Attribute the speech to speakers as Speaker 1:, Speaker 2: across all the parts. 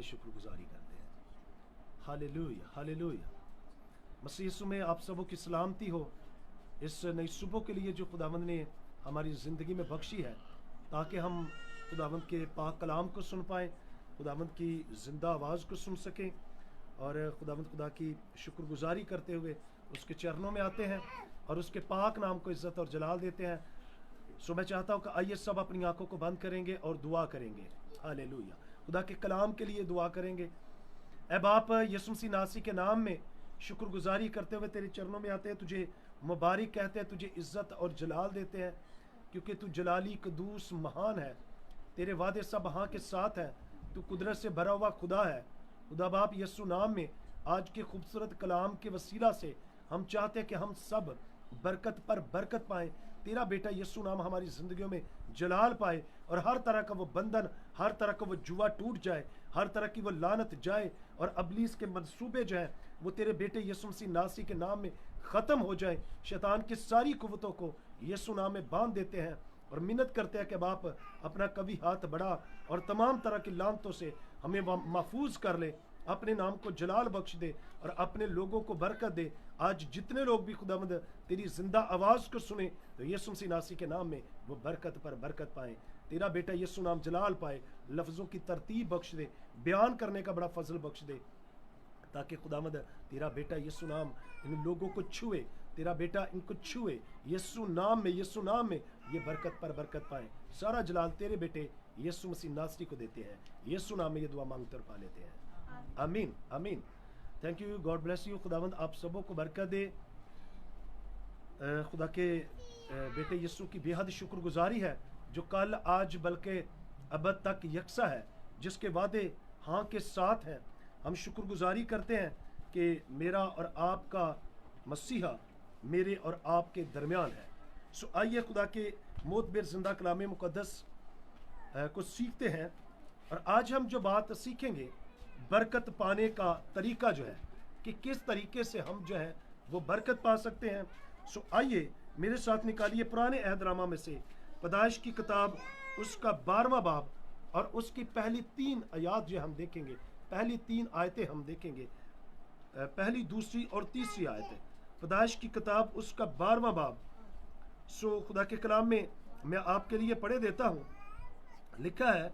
Speaker 1: शुक्रगुजारी करते हैं। Hallelujah hallelujah. मसीह यीशु में आप सबों की सलामती हो इस नई सुबह के लिए जो खुदावंद ने हमारी ज़िंदगी में बख्शी है, ताकि हम खुदावंद के पाक कलाम को सुन पाएँ, खुदावंद की ज़िंदा आवाज़ को सुन सकें और खुदावंद खुदा की शुक्रगुजारी करते हुए उसके चरणों में आते हैं और उसके पाक नाम को इज़्ज़त और जलाल देते हैं। सो मैं चाहता हूँ कि आइए सब अपनी आंखों को बंद करेंगे और दुआ करेंगे। हालेलुया। खुदा के कलाम के लिए दुआ करेंगे। ऐ बाप, यीशु मसीह नासी के नाम में शुक्रगुजारी करते हुए तेरे चरणों में आते हैं, तुझे मुबारक कहते हैं, तुझे इज़्ज़त और जलाल देते हैं, क्योंकि तू जलाली कदूस महान है। तेरे वादे सब हाँ के साथ हैं। तू कुदरत से भरा हुआ खुदा है। खुदा बाप, यीशु नाम में आज के खूबसूरत कलाम के वसीला से हम चाहते हैं कि हम सब बरकत पर बरकत पाएं। तेरा बेटा यीशु नाम हमारी ज़िंदगियों में जलाल पाए और हर तरह का वो बंधन, हर तरह का वो जुआ टूट जाए, हर तरह की वो लानत जाए और अबलीस के मंसूबे जो हैं वो तेरे बेटे यीशु मसीह नासी के नाम में ख़त्म हो जाए। शैतान की सारी कुव्वतों को यीशु नाम में बांध देते हैं और मिन्नत करते हैं कि बाप अपना कभी हाथ बढ़ा और तमाम तरह की लानतों से हमें महफूज कर ले, अपने नाम को जलाल बख्श दे और अपने लोगों को बरकत दे। आज जितने लोग भी खुदावंद तेरी जिंदा आवाज़ को सुने तो यीशु मसीह नासी के नाम में वो बरकत पर बरकत पाएं। तेरा बेटा यीशु नाम जलाल पाए, लफ्ज़ों की तरतीब बख्श दे, बयान करने का बड़ा फजल बख्श दे, ताकि खुदावंद तेरा बेटा यीशु नाम इन लोगों को छुए, तेरा बेटा इनको छुए यीशु नाम में, यीशु नाम में ये बरकत पर बरकत पाएं। सारा जलाल तेरे बेटे यीशु मसीह नासरी को देते हैं। यीशु नाम में ये दुआ मांगते और पा लेते हैं। आमीन आमीन। Thank you, God bless you. खुदावंद आप सबों को बरकत दे। खुदा के बेटे यीशु की बेहद शुक्रगुजारी है जो कल आज बल्कि अब तक यकसा है, जिसके वादे हाँ के साथ हैं। हम शुक्रगुजारी करते हैं कि मेरा और आपका मसीहा मेरे और आपके दरमियान है। सो आइए खुदा के मोतबर जिंदा कलाम मुक़द्दस को सीखते हैं और आज हम जो बात सीखेंगे बरकत पाने का तरीका जो है कि किस तरीके से हम जो है वो बरकत पा सकते हैं। सो आइए मेरे साथ निकालिए पुराने अहदनामा में से पैदाइश की किताब उसका 12वां बाब और उसकी पहली 3 आयत जो हम देखेंगे, पहली 3 आयतें हम देखेंगे, पहली, दूसरी और तीसरी आयतें। पैदाइश की किताब उसका 12वां बाब। सो खुदा के कलाम में मैं आपके लिए पढ़े देता हूँ। लिखा है,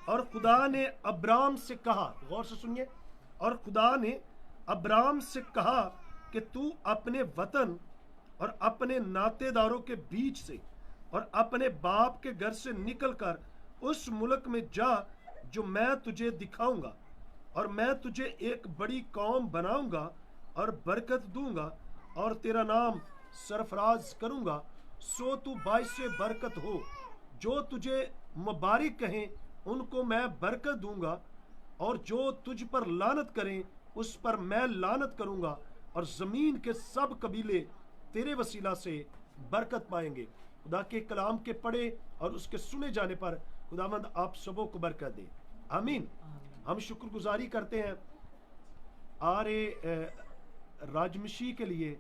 Speaker 1: और खुदा ने अब्राम से कहा, गौर से सुनिए, और खुदा ने अब्राम से कहा कि तू अपने वतन और अपने नातेदारों के बीच से और अपने बाप के घर से निकलकर उस मुल्क में जा जो मैं तुझे दिखाऊंगा, और मैं तुझे एक बड़ी कौम बनाऊंगा और बरकत दूंगा और तेरा नाम सरफराज करूंगा, सो तू बाइस से बरकत हो। जो तुझे मुबारक कहें उनको मैं बरकत दूंगा, और जो तुझ पर लानत करें उस पर मैं लानत करूंगा, और ज़मीन के सब कबीले तेरे वसीला से बरकत पाएंगे। खुदा के कलाम के पढ़े और उसके सुने जाने पर खुदावंद आप सबों को बरकत दे। आमीन। हम शुक्रगुजारी करते हैं आरे राजमशी के लिए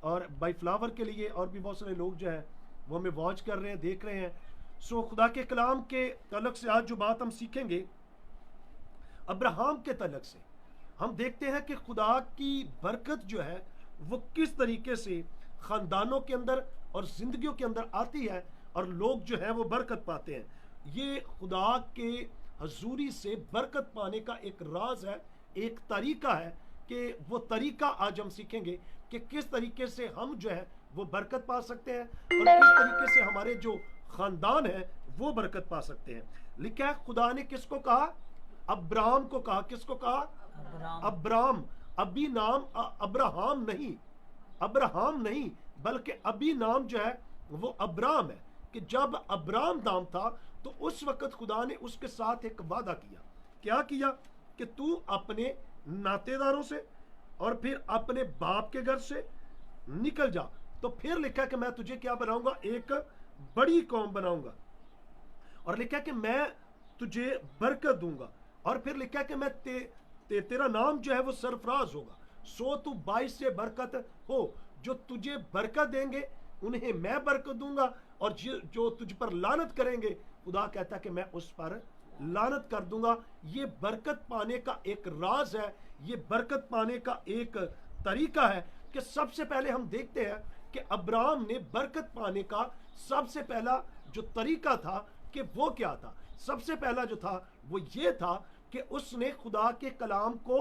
Speaker 1: और बाई फ्लावर के लिए, और भी बहुत सारे लोग जो हैं वो हमें वॉच कर रहे हैं, देख रहे हैं। सो खुदा के कलाम के तलक से आज जो बात हम सीखेंगे अब्राहम के तलक से, हम देखते हैं कि खुदा की बरकत जो है वो किस तरीके से ख़ानदानों के अंदर और ज़िंदगियों के अंदर आती है और लोग जो हैं वो बरकत पाते हैं। ये खुदा के हजूरी से बरकत पाने का एक राज है, एक तरीका है कि वो तरीका आज हम सीखेंगे कि किस तरीके से हम जो है वो बरकत पा सकते हैं और किस तरीके से हमारे जो ख़ानदान है वो बरकत पा सकते हैं। लिखा है, खुदा ने किसको कहा? अब्राम को कहा। किसको कहा? अब्राम। अभी नाम अब्राहम नहीं, अब्राहम नहीं, बल्कि अभी नाम जो है वो अब्राम है। कि जब अब्राम नाम था तो उस वक्त खुदा ने उसके साथ एक वादा किया। क्या किया? कि तू अपने नातेदारों से और फिर अपने बाप के घर से निकल जा। तो फिर लिखा कि मैं तुझे क्या बनाऊंगा? एक बड़ी कौम बनाऊंगा, और लिखा कि मैं तुझे बरकत दूंगा, और फिर लिखा कि मैं तेरा नाम जो है वो सरफराज होगा। सो तू 22 से बरकत हो। जो तुझे बरकत देंगे उन्हें मैं बरकत दूंगा, और जो तुझ पर लानत करेंगे खुदा कहता कि मैं उस पर لعنت کر دوں گا. یہ برکت پانے کا ایک راز ہے, یہ برکت پانے کا ایک طریقہ ہے کہ سب سے پہلے ہم دیکھتے ہیں کہ ابراہم نے برکت پانے کا سب سے پہلا جو طریقہ تھا کہ وہ کیا تھا. سب سے پہلا جو تھا وہ یہ تھا کہ اس نے خدا کے کلام کو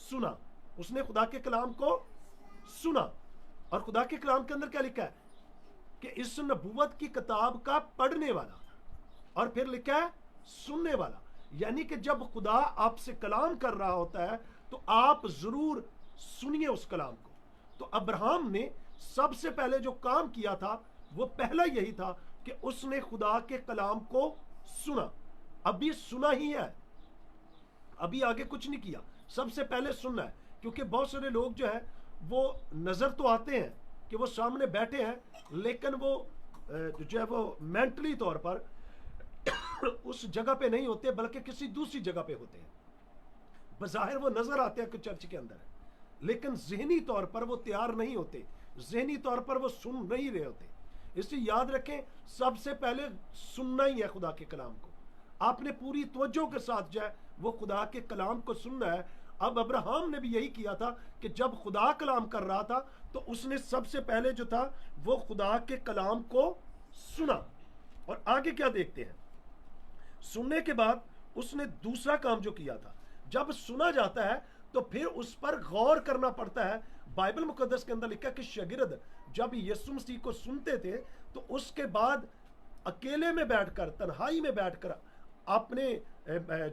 Speaker 1: سنا. اس نے خدا کے کلام کو سنا. اور خدا کے کلام کے اندر کیا لکھا ہے کہ اس نبوت کی کتاب کا پڑھنے والا, اور پھر لکھا ہے سننے والا. یعنی کہ جب خدا آپ سے کلام کر رہا ہوتا ہے تو آپ ضرور سنیے اس کلام کو. تو ابراہم نے سب سے پہلے جو کام کیا تھا وہ پہلا یہی تھا کہ اس نے خدا کے کلام کو سنا. ابھی سنا ہی ہے, ابھی آگے کچھ نہیں کیا, سب سے پہلے سننا ہے. کیونکہ بہت سارے لوگ جو ہے وہ نظر تو آتے ہیں کہ وہ سامنے بیٹھے ہیں, لیکن وہ جو ہے وہ مینٹلی طور پر اس جگہ پہ نہیں ہوتے بلکہ کسی دوسری جگہ پہ ہوتے ہیں. بظاہر وہ نظر آتے ہیں کہ چرچ کے اندر ہے, لیکن ذہنی طور پر وہ تیار نہیں ہوتے, ذہنی طور پر وہ سن نہیں رہے ہوتے. اس لیے یاد رکھیں سب سے پہلے سننا ہی ہے خدا کے کلام کو. آپ نے پوری توجہ کے ساتھ جو ہے وہ خدا کے کلام کو سننا ہے. اب ابراہم نے بھی یہی کیا تھا کہ جب خدا کلام کر رہا تھا تو اس نے سب سے پہلے جو تھا وہ خدا کے کلام کو سنا. اور آگے کیا دیکھتے ہیں, سننے کے بعد اس نے دوسرا کام جو کیا تھا, جب سنا جاتا ہے تو پھر اس پر غور کرنا پڑتا ہے. بائبل مقدس کے اندر لکھا کہ شاگرد جب یسوع مسیح کو سنتے تھے تو اس کے بعد اکیلے میں بیٹھ کر, تنہائی میں بیٹھ کر, اپنے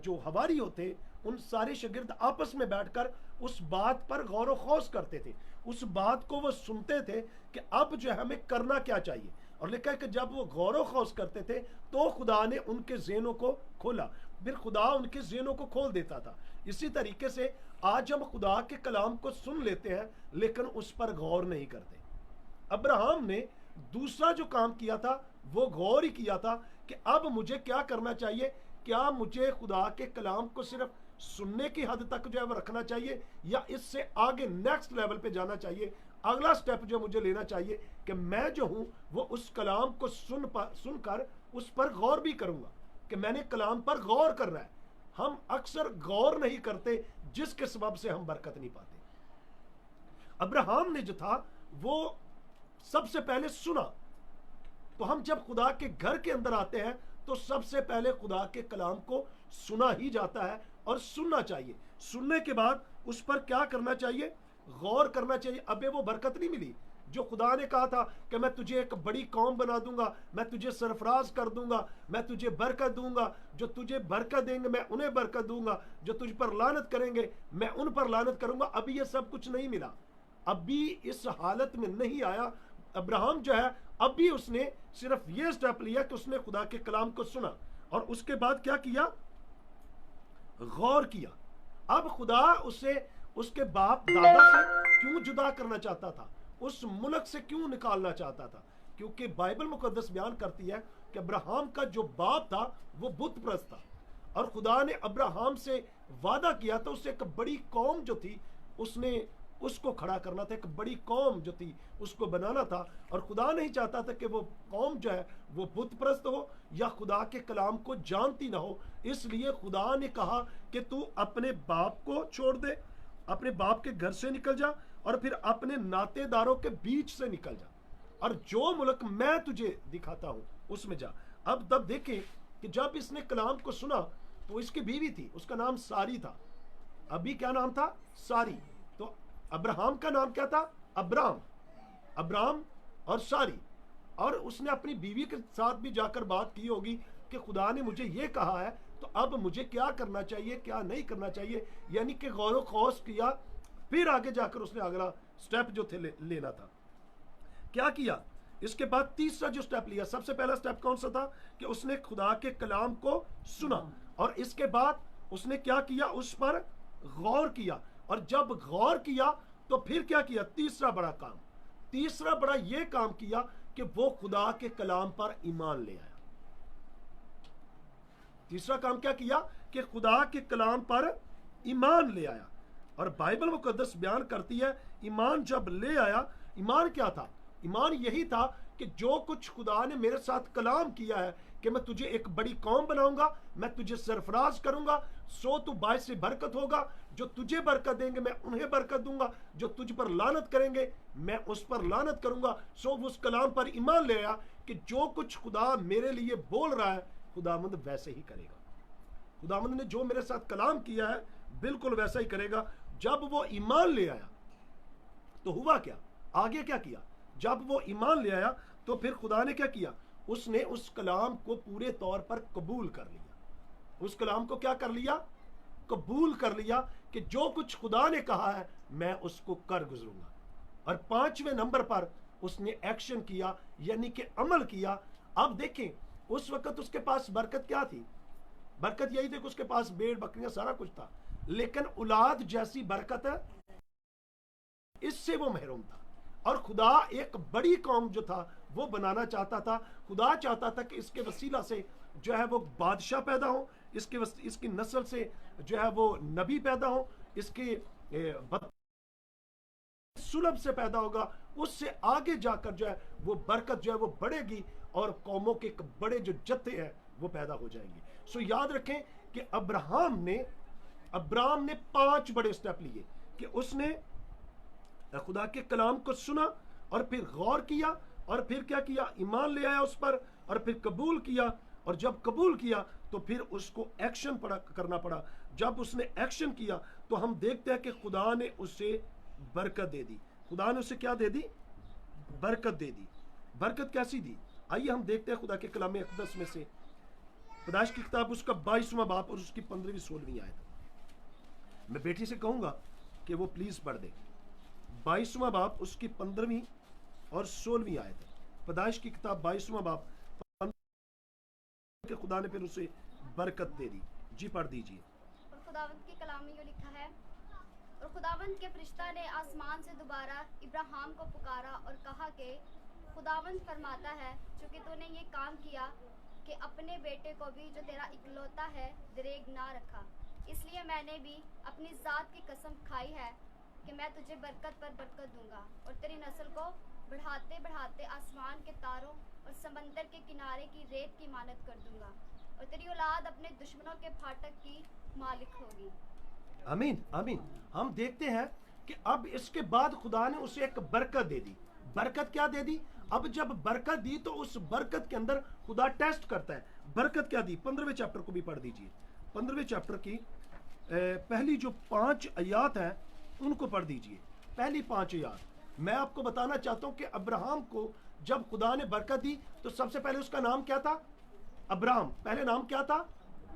Speaker 1: جو حواری ہوتے ان سارے شاگرد آپس میں بیٹھ کر اس بات پر غور و خوض کرتے تھے. اس بات کو وہ سنتے تھے کہ اب جو ہمیں کرنا کیا چاہیے. اور لکھا ہے کہ جب وہ غور و خوض کرتے تھے تو خدا نے ان کے ذہنوں کو کھولا, پھر خدا ان کے ذہنوں کو کھول دیتا تھا. اسی طریقے سے آج ہم خدا کے کلام کو سن لیتے ہیں لیکن اس پر غور نہیں کرتے. ابراہم نے دوسرا جو کام کیا تھا وہ غور ہی کیا تھا کہ اب مجھے کیا کرنا چاہیے. کیا مجھے خدا کے کلام کو صرف سننے کی حد تک جو ہے وہ رکھنا چاہیے, یا اس سے آگے نیکسٹ لیول پہ جانا چاہیے. اگلا سٹیپ جو مجھے لینا چاہیے کہ میں جو ہوں وہ اس کلام کو سن کر اس پر غور بھی کروں گا, کہ میں نے کلام پر غور کرنا ہے. ہم اکثر غور نہیں کرتے جس کے سبب سے ہم برکت نہیں پاتے. ابراہم نے جو تھا وہ سب سے پہلے سنا. تو ہم جب خدا کے گھر کے اندر آتے ہیں تو سب سے پہلے خدا کے کلام کو سنا ہی جاتا ہے, اور سننا چاہیے. سننے کے بعد اس پر کیا کرنا چاہیے, غور کرنا چاہیے. ابے وہ برکت نہیں ملی جو خدا نے کہا تھا کہ میں تجھے ایک بڑی قوم بنا دوں گا, میں تجھے سرفراز کر دوں گا, میں تجھے برکت دوں گا, جو تجھے برکت دیں گے میں انہیں برکت دوں گا, جو تجھ پر لعنت کریں گے میں ان پر لعنت کروں گا. ابھی یہ سب کچھ نہیں ملا, ابھی اس حالت میں نہیں آیا. ابراہم جو ہے ابھی اس نے صرف یہ سٹیپ لیا کہ اس نے خدا کے کلام کو سنا, اور اس کے بعد کیا کیا, غور کیا. اب خدا اسے اس کے باپ دادا سے کیوں جدا کرنا چاہتا تھا, اس ملک سے کیوں نکالنا چاہتا تھا؟ کیونکہ بائبل مقدس بیان کرتی ہے کہ ابراہم کا جو باپ تھا وہ بت پرست تھا, اور خدا نے ابراہم سے وعدہ کیا تھا اسے ایک بڑی قوم جو تھی اس نے اس کو کھڑا کرنا تھا, ایک بڑی قوم جو تھی اس کو بنانا تھا. اور خدا نہیں چاہتا تھا کہ وہ قوم جو ہے وہ بت پرست ہو یا خدا کے کلام کو جانتی نہ ہو. اس لیے خدا نے کہا کہ تو اپنے باپ کو چھوڑ دے, اپنے باپ کے گھر سے نکل جا, اور پھر اپنے ناطے داروں کے بیچ سے نکل جا, اور جو ملک میں تجھے دکھاتا ہوں اس میں جا. اب تب دیکھیں کہ جب اس نے کلام کو سنا تو اس کی بیوی تھی, اس کا نام ساری تھا. ابھی کیا نام تھا, ساری. تو ابراہم کا نام کیا تھا, ابرام اور ساری. اور اس نے اپنی بیوی کے ساتھ بھی جا کر بات کی ہوگی کہ خدا نے مجھے یہ کہا ہے تو اب مجھے کیا کرنا چاہیے کیا نہیں کرنا چاہیے. یعنی کہ غور و خوض کیا, پھر آگے جا کر اس نے اگلا سٹیپ جو تھے لینا تھا. کیا کیا اس کے بعد تیسرا جو سٹیپ لیا, سب سے پہلا سٹیپ کون سا تھا کہ اس نے خدا کے کلام کو سنا, اور اس کے بعد اس نے کیا کیا, اس پر غور کیا. اور جب غور کیا تو پھر کیا کیا, تیسرا بڑا کام, تیسرا بڑا یہ کام کیا کہ وہ خدا کے کلام پر ایمان لے آیا. تیسرا کام کیا کیا کہ خدا کے کلام پر ایمان لے آیا. اور بائبل مقدس بیان کرتی ہے ایمان جب لے آیا, ایمان کیا تھا, ایمان یہی تھا کہ جو کچھ خدا نے میرے ساتھ کلام کیا ہے کہ میں تجھے ایک بڑی قوم بناؤں گا, میں تجھے سرفراز کروں گا, سو تو باعث برکت ہوگا. جو تجھے برکت دیں گے میں انہیں برکت دوں گا, جو تجھ پر لعنت کریں گے میں اس پر لعنت کروں گا. سو وہ اس کلام پر ایمان لے آیا کہ جو کچھ خدا میرے لیے بول رہا ہے خداوند ویسے ہی کرے گا. خداوند نے جو میرے ساتھ کلام کیا ہے بالکل ویسا ہی کرے گا. جب وہ ایمان لے آیا تو ہوا کیا, آگے کیا کیا؟ جب وہ ایمان لے آیا تو پھر خدا نے کیا کیا؟ اس نے اس کلام کو پورے طور پر قبول کر لیا. اس کلام کو کیا کر لیا؟ قبول کر لیا کہ جو کچھ خدا نے کہا ہے میں اس کو کر گزروں گا. اور 5ویں نمبر پر اس نے ایکشن کیا, یعنی کہ عمل کیا. اب دیکھیں اس وقت اس کے پاس برکت کیا تھی؟ برکت یہی تھی کہ اس کے پاس بھیڑ بکریاں سارا کچھ تھا, لیکن اولاد جیسی برکت ہے اس سے وہ محروم تھا. اور خدا ایک بڑی قوم جو تھا وہ بنانا چاہتا تھا. خدا چاہتا تھا کہ اس کے وسیلہ سے جو ہے وہ بادشاہ پیدا ہو, اس کی نسل سے جو ہے وہ نبی پیدا ہو, اس کے سلب سے پیدا ہوگا, اس سے آگے جا کر جو ہے وہ برکت جو ہے وہ بڑھے گی اور قوموں کے بڑے جو جتھے ہیں وہ پیدا ہو جائیں گے. سو یاد رکھیں کہ ابراہم نے 5 بڑے سٹیپ لیے کہ اس نے خدا کے کلام کو سنا اور پھر غور کیا اور پھر کیا کیا؟ ایمان لے آیا اس پر اور پھر قبول کیا. اور جب قبول کیا تو پھر اس کو ایکشن کرنا پڑا. جب اس نے ایکشن کیا تو ہم دیکھتے ہیں کہ خدا نے اسے برکت دے دی. خدا نے اسے کیا دے دی؟ برکت دے دی. برکت کیسی دی؟ آئیے ہم دیکھتے ہیں خدا کے کلام اقدس میں سے پیدائش کی کتاب اس کا 22واں باب اور اس کی 15ویں 16ویں آیت. میں بیٹی سے کہوں گا کہ وہ پلیز پڑھ دے. 22واں باب اس کی 15ویں اور 16ویں آیت ہے. پیدائش کی کتاب 22واں باب کہ خدا نے پھر اسے برکت دے دی. جی پڑھ دیجیے.
Speaker 2: اور خداوند کے کلام میں یہ لکھا ہے, اور خداوند کے فرشتہ نے آسمان سے دوبارہ ابراہیم کو پکارا اور کہا کہ خداوند فرماتا ہے چونکہ تو نے یہ کام کیا کہ اپنے بیٹے کو بھی جو تیرا اکلوتا ہے دریغ نہ رکھا, اس لیے میں نے بھی اپنی ذات کی قسم کھائی ہے کہ میں تجھے برکت پر برکت دوں گا اور تیری نسل کو بڑھاتے بڑھاتے آسمان کے تاروں اور سمندر کے کنارے کی ریت کی مانت کر دوں گا, اور تیری اولاد اپنے دشمنوں کے پھاٹک کی مالک ہوگی.
Speaker 1: آمین آمین. ہم دیکھتے ہیں کہ اب اس کے بعد خدا نے اسے ایک برکت دے دی. برکت کیا دے دی؟ اب جب برکت دی تو اس برکت کے اندر خدا ٹیسٹ کرتا ہے. برکت کیا دی؟ 15ویں چیپٹر کو بھی پڑھ دیجیے. 15ویں چیپٹر کی پہلی جو 5 آیات ہیں ان کو پڑھ دیجیے. پہلی 5 آیات میں آپ کو بتانا چاہتا ہوں کہ ابراہم کو جب خدا نے برکت دی تو سب سے پہلے اس کا نام کیا تھا؟ ابرام. پہلے نام کیا تھا؟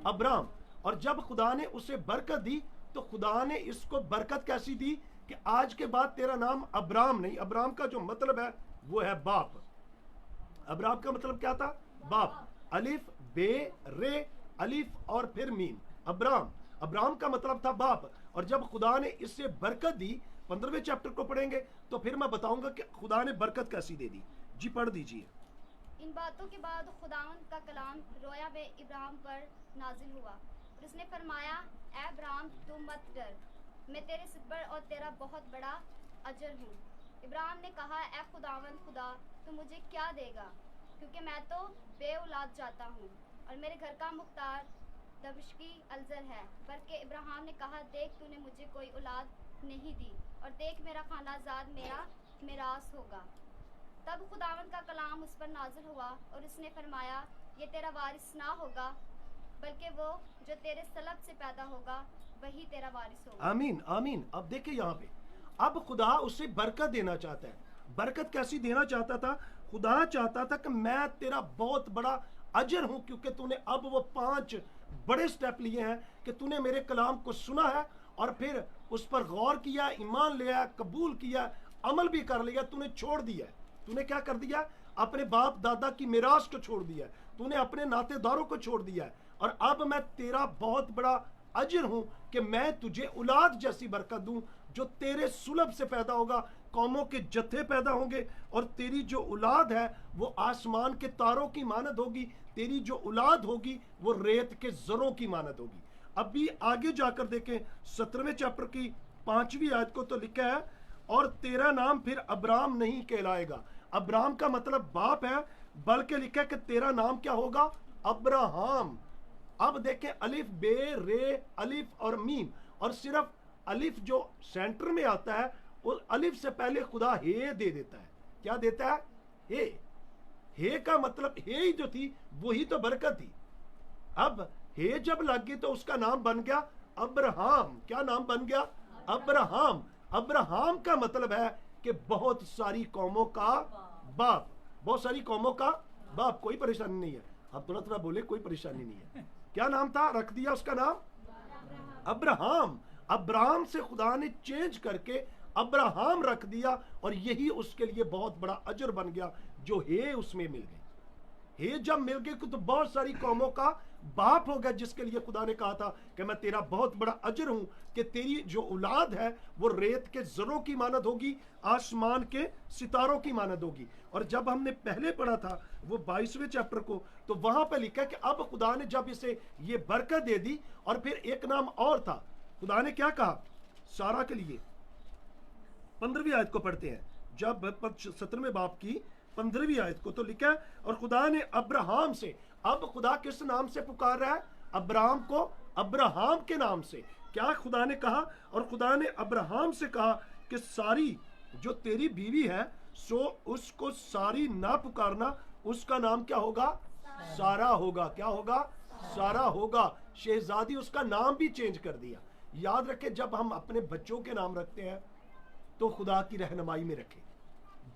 Speaker 1: ابرام. اور جب خدا نے اسے برکت دی تو خدا نے اس کو برکت کیسی دی کہ آج کے بعد تیرا نام ابرام نہیں. ابرام کا جو مطلب ہے وہ ہے باپ. ابرام کا مطلب کیا تھا؟ باپ. الف بے رے الف اور پھر میم. ابرام کا مطلب تھا باپ. اور جب خدا نے اس سے برکت دی 15ویں چیپٹر کو پڑھیں گے تو پھر میں بتاؤں گا کہ خدا نے برکت کیسی دے دی. جی پڑھ دیجیے.
Speaker 2: ان باتوں کے بعد خداوند کا کلام رویا میں ابراہیم پر نازل ہوا اور اس نے فرمایا, اے ابراہیم تو مت ڈر, میں تیرے صبر اور تیرا بہت بڑا اجر ہوں. ابراہیم نے کہا, اے خداوند خدا تو مجھے کیا دے گا, کیونکہ میں تو بے اولاد جاتا ہوں اور میرے گھر کا مختار دمشقی الزر ہے. بلکہ ابراہیم نے کہا, دیکھ تو نے مجھے کوئی اولاد نہیں دی اور دیکھ میرا خانہ زاد میرا میراث ہوگا. تب خداوند کا کلام اس پر نازل ہوا اور اس نے فرمایا, یہ تیرا وارث نہ ہوگا بلکہ وہ جو تیرے سلب سے پیدا ہوگا وہی تیرا وارث ہوگا.
Speaker 1: آمین آمین. اب دیکھیں یہاں پہ اب خدا اسے برکت دینا چاہتا ہے. برکت کیسی دینا چاہتا تھا؟ خدا چاہتا تھا کہ میں تیرا بہت بڑا اجر ہوں, کیونکہ تو نے اب وہ 5 بڑے سٹیپ لیے ہیں کہ تو نے میرے کلام کو سنا ہے اور پھر اس پر غور کیا, ایمان لیا, قبول کیا, عمل بھی کر لیا. تو نے چھوڑ دیا ہے. تو نے کیا کر دیا؟ اپنے باپ دادا کی میراث کو چھوڑ دیا ہے. تو نے اپنے ناتے داروں کو چھوڑ دیا ہے. اور اب میں تیرا بہت بڑا اجر ہوں کہ میں تجھے اولاد جیسی برکت دوں جو تیرے سلب سے پیدا ہوگا. قوموں کے جتھے پیدا ہوں گے اور تیری جو اولاد ہے وہ آسمان کے تاروں کی مانند ہوگی. تیری جو اولاد ہوگی وہ ریت کے زروں کی مانند ہوگی. اب بھی آگے جا کر دیکھیں 17ویں چیپٹر کی 5ویں آیت کو تو لکھا ہے, اور تیرا نام پھر ابرام نہیں کہلائے گا. ابرام کا مطلب باپ ہے, بلکہ لکھا ہے کہ تیرا نام کیا ہوگا؟ अब्राहम। अब देखें अलिफ बे रे अलिफ और मीम, और सिर्फ अलिफ जो सेंटर में आता है उस अलिफ से पहले खुदा हे दे देता है। क्या देता है? हे का मतलब हे ही जो थी वही तो बरकत थी। अब हे जब लग गई तो उसका नाम बन गया अब्राहम। क्या नाम बन गया? अब्राहम। अब्राहम का मतलब है कि बहुत सारी कौमों का बाप, बहुत सारी कौमों का बाप। कोई परेशानी नहीं है, आप थोड़ा थोड़ा बोले, कोई परेशानी नहीं है। क्या नाम था? रख दिया उसका नाम अब्राहम। अब्राहम से खुदा ने चेंज करके अब्राहम रख दिया, और यही उसके लिए बहुत बड़ा अजर बन गया जो हे उसमें मिल गई। हे जब मिल गई तो बहुत सारी कौमों का बाप हो गया, जिसके लिए खुदा ने कहा था कि मैं तेरा बहुत बड़ा अजर हूं कि तेरी जो औलाद है वो रेत के जरों की मानद होगी, आसमान के सितारों की मानद होगी। और जब हमने पहले पढ़ा था वो 22वें चैप्टर को, तो वहां पर लिखा कि अब खुदा ने जब इसे ये बरकत दे दी, और फिर एक नाम और था। खुदा ने क्या कहा सारा के लिए? 15वीं आयत को पढ़ते हैं, जब 17वें बाप की 15वीं आयत को, तो लिखा है और खुदा ने अब्राहम से, अब खुदा किस नाम से पुकार रहा है? अब्राहम को अब्राहम के नाम से। क्या खुदा ने कहा? और खुदा ने अब्राहम से कहा कि सारी जो तेरी बीवी है सो उसको सारी ना पुकारना, उसका नाम क्या होगा? सारा होगा। क्या होगा? सारा होगा। शहजादी उसका नाम भी चेंज कर दिया। याद रखें, जब हम अपने बच्चों के नाम रखते हैं तो खुदा की रहनुमाई में रखें,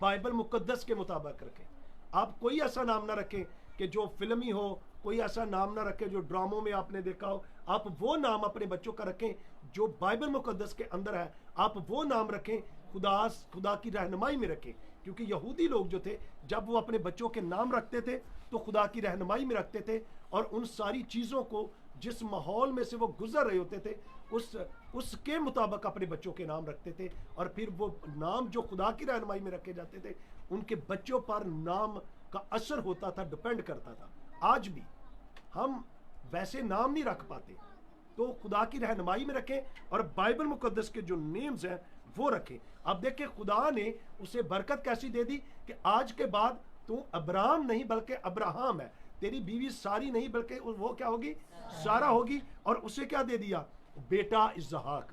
Speaker 1: बाइबल मुकद्दस के मुताबिक रखें। आप कोई ऐसा नाम ना रखें कि जो फिल्मी हो, कोई ऐसा नाम ना रखें जो ड्रामों में आपने देखा हो। आप वो नाम अपने बच्चों का रखें जो बाइबल मुकद्दस के अंदर है। आप वो नाम रखें, खुदा की रहनुमाई में रखें। क्योंकि यहूदी लोग जो थे, जब वो अपने बच्चों के नाम रखते थे तो खुदा की रहनुमाई में रखते थे, और उन सारी चीज़ों को जिस माहौल में से वो गुजर रहे होते थे उसके मुताबिक अपने बच्चों के नाम रखते थे। और फिर वो नाम जो खुदा की रहनुमाई में रखे जाते थे, उनके बच्चों पर नाम का असर होता था, डिपेंड करता था। आज भी हम वैसे नाम नहीं रख पाते, तो खुदा की रहनुमाई में रखें और बाइबल मुकद्दस के जो नेम्स हैं वो रखें। अब देखिए, खुदा ने उसे बरकत कैसी दे दी कि आज के बाद तू अब्राहम नहीं बल्कि अब्राहम है। तेरी बीवी सारी नहीं बल्कि वो क्या होगी? सारा होगी। और उसे क्या दे दिया? बेटा इसहाक।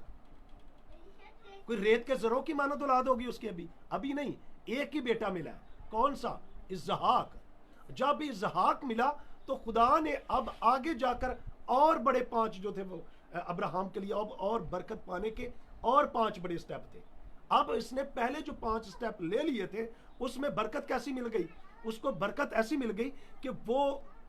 Speaker 1: कोई रेत के जरों की मानद औलाद होगी उसकी? अभी नहीं, एक ही बेटा मिला है। कौन सा? इसहाक। जब इसहाक मिला तो खुदा ने अब आगे जाकर और बड़े 5 जो थे वो अब्राहम के लिए अब और बरकत पाने के और 5 बड़े स्टेप थे। अब इसने पहले जो 5 स्टेप ले लिए थे उसमें बरकत कैसी मिल गई? उसको बरकत ऐसी मिल गई कि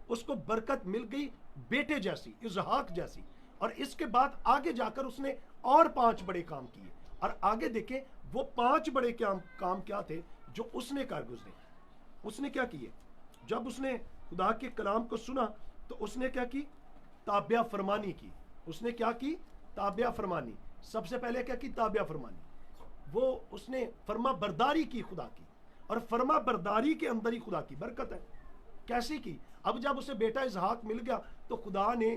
Speaker 1: उसको बरकत मिल गई बेटे जैसी, इसहाक जैसी। और इसके बाद आगे जाकर उसने और 5 बड़े काम किए। और आगे देखें वो 5 बड़े काम क्या थे जो उसने कर गुजरे। उसने क्या किए? जब उसने खुदा के कलाम को सुना तो उसने क्या की? ताबिया फरमानी की। उसने क्या की? ताबिया फरमानी। सबसे पहले क्या की? ताबिया फरमानी। वो उसने फरमा बरदारी की खुदा की, और फरमा बरदारी के अंदर ही खुदा की बरकत है। कैसी की? अब जब उसे बेटा इसहाक मिल गया तो खुदा ने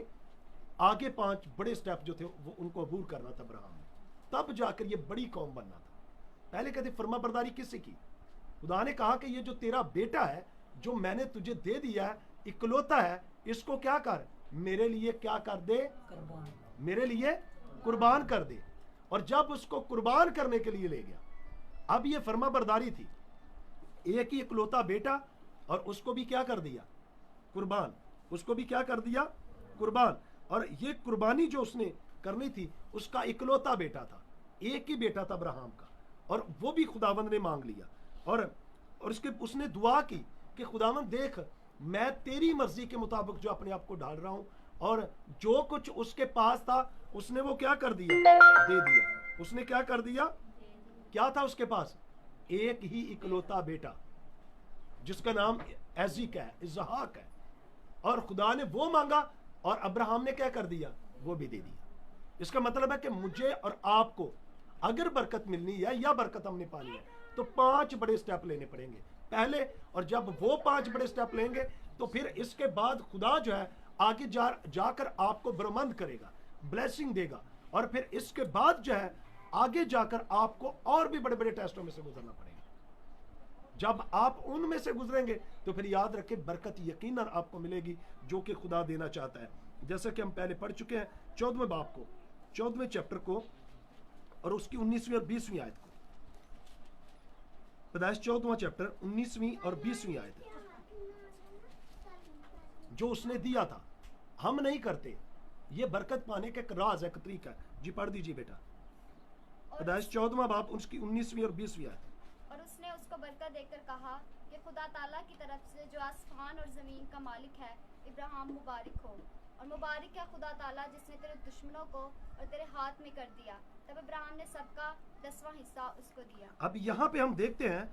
Speaker 1: आगे 5 बड़े स्टेप जो थे वो उनको अबूर करना था अब्राहम ने, तब जाकर ये बड़ी कौम बनना था। पहले कहते फरमा बरदारी किससे की? खुदा ने कहा कि ये जो तेरा बेटा है जो मैंने तुझे दे दिया है, इकलौता है, इसको क्या कर? मेरे लिए क्या कर दे? मेरे लिए कुर्बान कर दे। और जब उसको कुर्बान करने के लिए ले गया, अब ये फरमा बरदारी थी। एक ही इकलौता बेटा, और उसको भी क्या कर दिया? कुर्बान। उसको भी क्या कर दिया? कुर्बान। और ये कुर्बानी जो उसने करनी थी, उसका इकलौता बेटा था, एक ही बेटा था अब्राहम का, और वो भी खुदावंद ने मांग लिया। और उसने दुआ की कि खुदावंद देख, मैं तेरी मर्जी के मुताबिक जो अपने आप को ढाल रहा हूं, और जो कुछ उसके पास था उसने वो क्या कर दिया? दे दिया। उसने क्या कर दिया? क्या था उसके पास? एक ही इकलौता बेटा जिसका नाम एजिक है, इसहाक है। और खुदा ने वो मांगा और अब्राहम ने क्या कर दिया? वो भी दे दिया। इसका मतलब है कि मुझे और आपको अगर बरकत मिलनी है या बरकत हमने पानी है तो 5 बड़े स्टेप लेने पड़ेंगे पहले। और जब वो 5 बड़े स्टेप लेंगे तो फिर इसके बाद खुदा जो है आगे जाकर आपको बरमंद करेगा, ब्लेसिंग देगा। और फिर इसके बाद जो है आगे जाकर आपको और भी बड़े बड़े टेस्टों में से गुजरना पड़ेगा। जब आप उनमें से गुजरेंगे तो फिर याद रखें बरकत यकीनन आपको मिलेगी जो कि खुदा देना चाहता है। जैसा कि हम पहले पढ़ चुके हैं 14वें बाब को, 14वें चैप्टर को और उसकी 19वीं और 20वीं आयत को। पैदाइश 14वां चैप्टर 19वीं और 20वीं आयत है। जो उसने दिया था, हम नहीं करते, ये बरकत पाने का एक राज है, एक तरीका है। जी पढ़ दीजिए बेटा। पैदाइश 14वां बाब उसकी 19वीं और 20वीं आयत।
Speaker 2: और उसने उसको बरकत देकर कहा कि खुदा ताला की तरफ से जो आसमान और ज़मीन का मालिक है, इब्राहिम मुबारक हो, और मुबारक है खुदा ताला जिसने तेरे दुश्मनों को और तेरे हाथ में कर दिया। तब इब्राहिम ने सबका 10वां हिस्सा उसको दिया।
Speaker 1: अब यहाँ पे हम देखते हैं,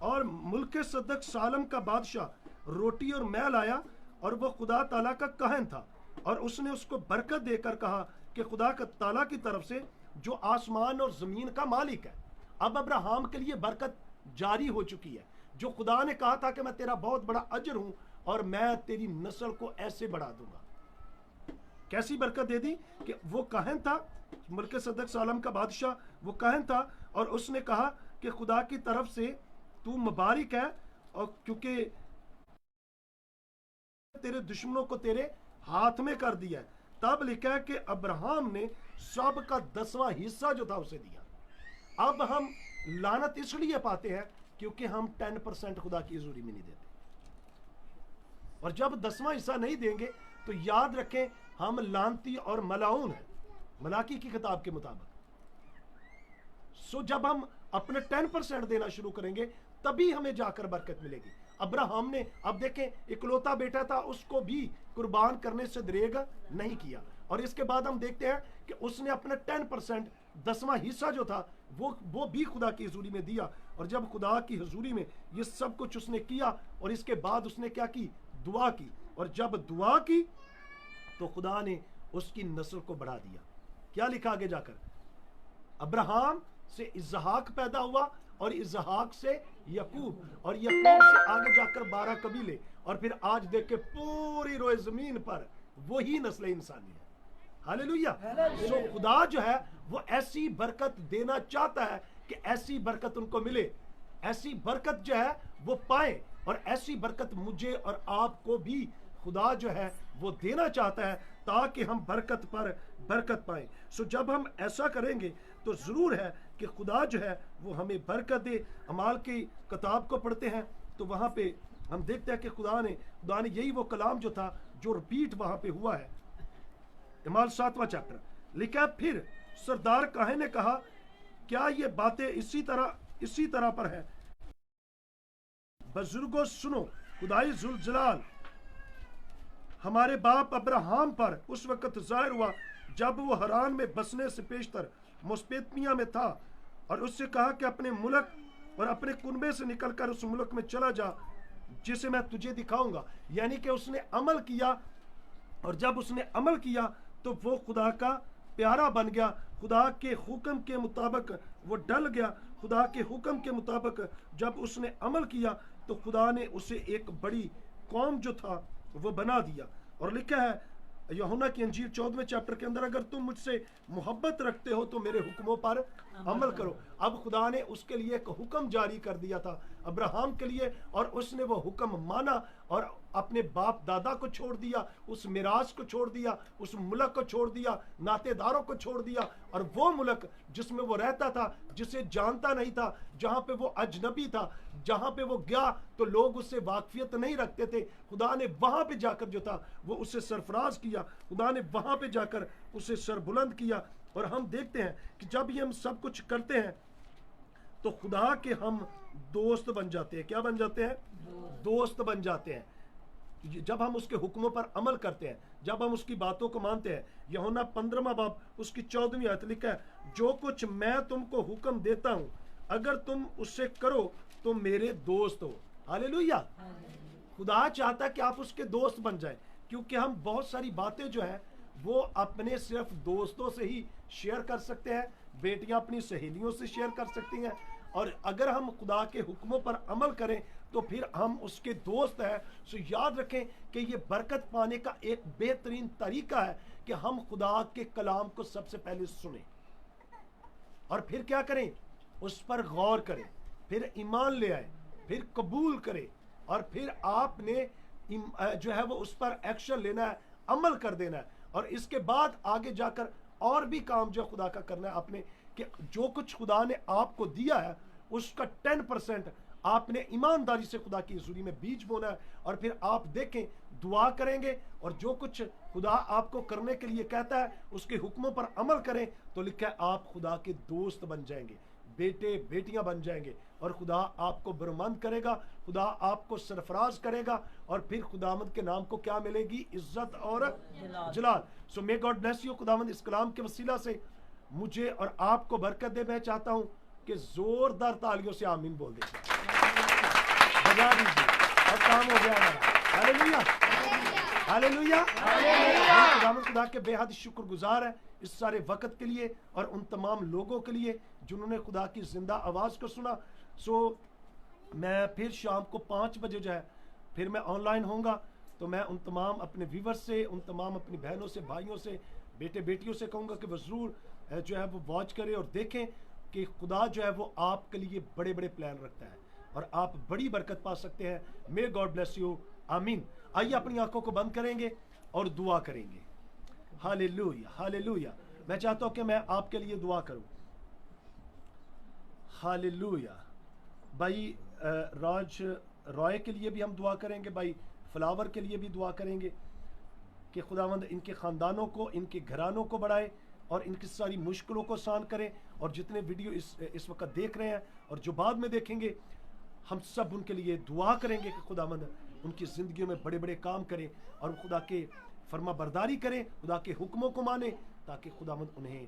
Speaker 1: और मुल्क सदक सालम का बादशाह रोटी और मैल आया और वो खुदा ताला का कहन था, और उसने उसको बरकत देकर कहा कि खुदा का ताला की तरफ से जो आसमान और जमीन का मालिक है। अब अब्राहम के लिए बरकत जारी हो चुकी है। जो खुदा ने कहा था कि मैं तेरा बहुत बड़ा अजर हूं और मैं तेरी नस्ल को ऐसे बढ़ा दूंगा। कैसी बरकत दे दी कि वो कहन था, मुल्क सदक सालम का बादशाह वो कहन था, और उसने कहा कि खुदा की तरफ से तू मुबारक है, और क्योंकि तेरे दुश्मनों को तेरे हाथ में कर दिया है। तब लिखा है कि अब्राहम ने सब का 10वां हिस्सा जो था उसे दिया। अब हम लानत इसलिए पाते हैं क्योंकि हम 10% खुदा की हजूरी में नहीं देते, और जब 10वां हिस्सा नहीं देंगे तो याद रखें हम लानती और मलाऊन हैं, मलाकी की किताब के मुताबिक। सो जब हम अपने 10% देना शुरू करेंगे तभी हमें जाकर बरकत मिलेगी। अब्राहम ने, अब देखें, इकलौता बेटा था, उसको भी कुर्बान करने से दरेग नहीं किया, और इसके बाद हम देखते हैं कि उसने अपना 10% 10वां हिस्सा जो था वो भी खुदा की हजूरी में दिया। और जब खुदा की हजूरी में ये सब कुछ उसने किया, और इसके बाद उसने क्या की, दुआ की, और जब दुआ की तो खुदा ने उसकी नस्ल को बढ़ा दिया। क्या लिखा आगे जाकर, अब्राहम से इसहाक पैदा हुआ, और इसहाक से यकूब, और यकूब से आगे जाकर 12 कबीले, और फिर आज देख के पूरी रोए जमीन पर वही नस्ल इंसानी है। हालेलुया। सो खुदा जो है वो ऐसी बरकत देना चाहता है कि ऐसी बरकत उनको मिले, ऐसी बरकत जो है वो पाए, और ऐसी बरकत मुझे और आपको भी खुदा जो है वो देना चाहता है ताकि हम बरकत पर बरकत पाएं। सो जब हम ऐसा करेंगे तो जरूर है कि खुदा जो है वो हमें बरकत दे। अमाल की किताब को पढ़ते हैं तो वहां पे हम देखते हैं कि खुदा ने यही वो कलाम जो था जो रिपीट वहां पे हुआ है। अमाल 7वां चैप्टर लिखा, फिर सरदार काहे ने कहा, क्या ये बातें इसी तरह पर है? बुजुर्गों सुनो, खुदाई जुल जलाल हमारे बाप अब्राहम पर उस वक्त जाहिर हुआ जब वो हरान में बसने से पेशतर मुस्पेतमिया में था, और उससे कहा कि अपने मुल्क और अपने कुनबे से निकलकर उस मुल्क में चला जा जिसे मैं तुझे दिखाऊंगा। यानी कि उसने अमल किया, और जब उसने अमल किया तो वो खुदा का प्यारा बन गया, खुदा के हुक्म के मुताबिक वो डल गया। खुदा के हुक्म के मुताबिक जब उसने अमल किया तो खुदा ने उसे एक बड़ी कौम जो था वो बना दिया। और लिखा है यूहन्ना की अंजील 14वें चैप्टर के अंदर, अगर तुम मुझसे मोहब्बत रखते हो तो मेरे हुक्मों पर अमल करो। अब खुदा ने उसके लिए एक हुक्म जारी कर दिया था अब्राहम के लिए, और उसने वो हुक्म माना और अपने बाप दादा को छोड़ दिया, उस मिरास को छोड़ दिया, उस मुल्क को छोड़ दिया, नातेदारों को छोड़ दिया, और वो मुल्क जिसमें वो रहता था, जिसे जानता नहीं था, जहाँ पे वो अजनबी था, जहाँ पे वो गया तो लोग उससे वाकफियत नहीं रखते थे, खुदा ने वहाँ पे जाकर जो था वो उससे सरफराज किया, खुदा ने वहाँ पे जाकर उसे सरबुलंद किया। और हम देखते हैं कि जब ये हम सब कुछ करते हैं तो खुदा के हम दोस्त बन जाते हैं। क्या बन जाते हैं? दोस्त बन जाते हैं। जब हम उसके हुक्मों पर अमल करते हैं, जब हम उसकी बातों को मानते हैं। यूहन्ना 15वां बाब उसकी 14वीं आयत लिखा है, जो कुछ मैं तुमको हुक्म देता हूं अगर तुम उससे करो तो मेरे दोस्त हो। हालेलुया। खुदा चाहता है कि आप उसके दोस्त बन जाएं, क्योंकि हम बहुत सारी बातें जो है वो अपने सिर्फ दोस्तों से ही शेयर कर सकते हैं, बेटियां अपनी सहेलियों से शेयर कर सकती हैं, और अगर हम खुदा के हुक्मों पर अमल करें तो फिर हम उसके दोस्त हैं। सो याद रखें कि ये बरकत पाने का एक बेहतरीन तरीका है कि हम खुदा के कलाम को सबसे पहले सुनें, और फिर क्या करें, उस पर गौर करें, फिर ईमान ले आए, फिर कबूल करे और फिर आपने जो है वो उस पर एक्शन लेना है, अमल कर देना है, और इसके बाद आगे जाकर और भी काम जो खुदा का करना है आपने, कि जो कुछ खुदा ने आपको दिया है उसका 10% आपने ईमानदारी से खुदा की हज़ूरी में बीज बोना है, और फिर आप देखें, दुआ करेंगे और जो कुछ खुदा आपको करने के लिए कहता है उसके हुक्मों पर अमल करें, तो लिखा है आप खुदा के दोस्त बन जाएंगे, बेटे बेटियां बन जाएंगे, और खुदा आपको बरमंद करेगा, खुदा आपको सरफराज करेगा, और फिर खुदावंद के नाम को क्या मिलेगी? इज्जत और जलाल। सो मे गॉड ब्लेस यू। खुदावंद इस कलाम के वसीला से मुझे और आपको बरकत दे। मैं चाहता हूं कि जोरदार तालियों से आमीन बोल दें, बजा दीजिए और काम हो गया हमारा। Hallelujah, hallelujah. खुदावंद खुदा के बेहद शुक्रगुजार है इस सारे वक्त के लिए और उन तमाम लोगों के लिए जिन्होंने खुदा की जिंदा आवाज़ को सुना। सो मैं फिर शाम को 5 बजे जो है फिर मैं ऑनलाइन होऊंगा, तो मैं उन तमाम अपने व्यूवर से, उन तमाम अपनी बहनों से, भाइयों से, बेटे बेटियों से कहूँगा कि वो ज़रूर जो है वो वॉच करें और देखें कि खुदा जो है वो आपके लिए बड़े बड़े प्लान रखता है और आप बड़ी बरकत पा सकते हैं। मे गॉड ब्लेस यू, आमीन। आइए अपनी आंखों को बंद करेंगे और दुआ करेंगे। Hallelujah, hallelujah. मैं चाहता हूं कि मैं आपके लिए दुआ करूं। हालेलुया। भाई राज रॉय के लिए भी हम दुआ करेंगे, भाई फ्लावर के लिए भी दुआ करेंगे कि खुदावंद इनके ख़ानदानों को, इनके घरानों को बढ़ाए और इनकी सारी मुश्किलों को आसान करें। और जितने वीडियो इस वक्त देख रहे हैं और जो बाद में देखेंगे, हम सब उनके लिए दुआ करेंगे कि खुदावंद उनकी ज़िंदगियों में बड़े बड़े काम करें और खुदा के फरमा बरदारी करें, खुदा के हुक्मों को माने, ताकि खुदावंद उन्हें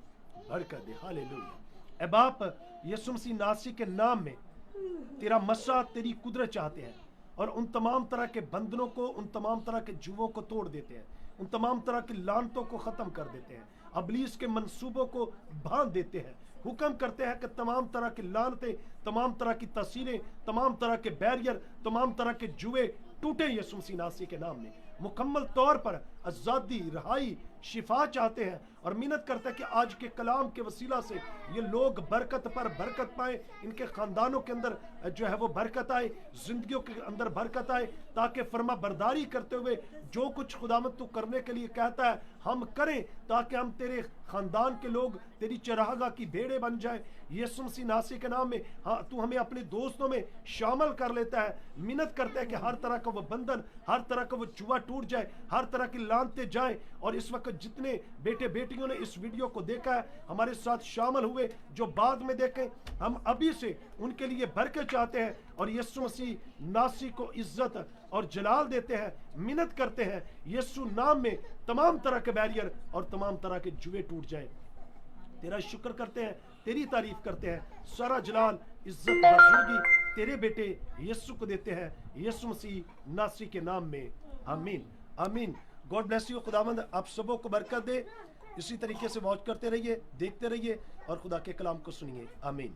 Speaker 1: बरकत दे। हालेलुया। ऐ बाप, यीशु मसीह नासरी के नाम में तेरा मसा, तेरी कुदरत चाहते हैं और उन तमाम तरह के बंधनों को, उन तमाम तरह के जुओं को तोड़ देते हैं, उन तमाम तरह की लानतों को ख़त्म कर देते हैं, अबलीस के मंसूबों को बांध देते हैं। हुक्म करते हैं कि तमाम तरह की लानतें, तमाम तरह की तस्वीरें, तमाम तरह के बैरियर, तमाम तरह के जुए टूटे यीशु मसीह नासरी के नाम में। मुकम्मल तौर पर आज़ादी, रहाई, शिफा चाहते हैं और मिन्नत करते हैं कि आज के कलाम के वसीला से ये लोग बरकत पर बरकत पाए, इनके ख़ानदानों के अंदर जो है वो बरकत आए, ज़िंदगियों के अंदर बरकत आए, ताकि फर्मा बरदारी करते हुए जो कुछ खुदावंद तू करने के लिए कहता है हम करें, ताकि हम तेरे ख़ानदान के लोग तेरी चरागाह की भेड़ें बन जाए। यीशु मसीह नासरी के नाम में हाँ, तू हमें अपने दोस्तों में शामिल कर लेता है। मिन्नत करते हैं कि हर तरह का वो बंधन, हर तरह का वो जुआ टूट जाए, हर तरह की लानतें जाएं। और इस वक्त जितने बेटे बेटियों ने इस वीडियो को देखा है, हमारे साथ शामिल हुए, जो बाद में देखें, हम अभी से उनके लिए बरकत चाहते हैं और यीशु मसीह नासरी को इज्जत और जलाल देते हैं। मिन्नत करते हैं यीशु नाम में तमाम तरह के बैरियर और तमाम तरह के जुए टूट जाएं। तेरा शुक्र करते हैं, तेरी तारीफ करते हैं। सारा जलाल, इज्जत, बुजुर्गी तेरे बेटे यीशु को देते हैं, यीशु मसीह नासरी के नाम में, आमीन, आमीन। God bless you. खुदावंद आप सबों को बरकत दे। इसी तरीके से वॉच करते रहिए, देखते रहिए और खुदा के कलाम को सुनिए। आमीन।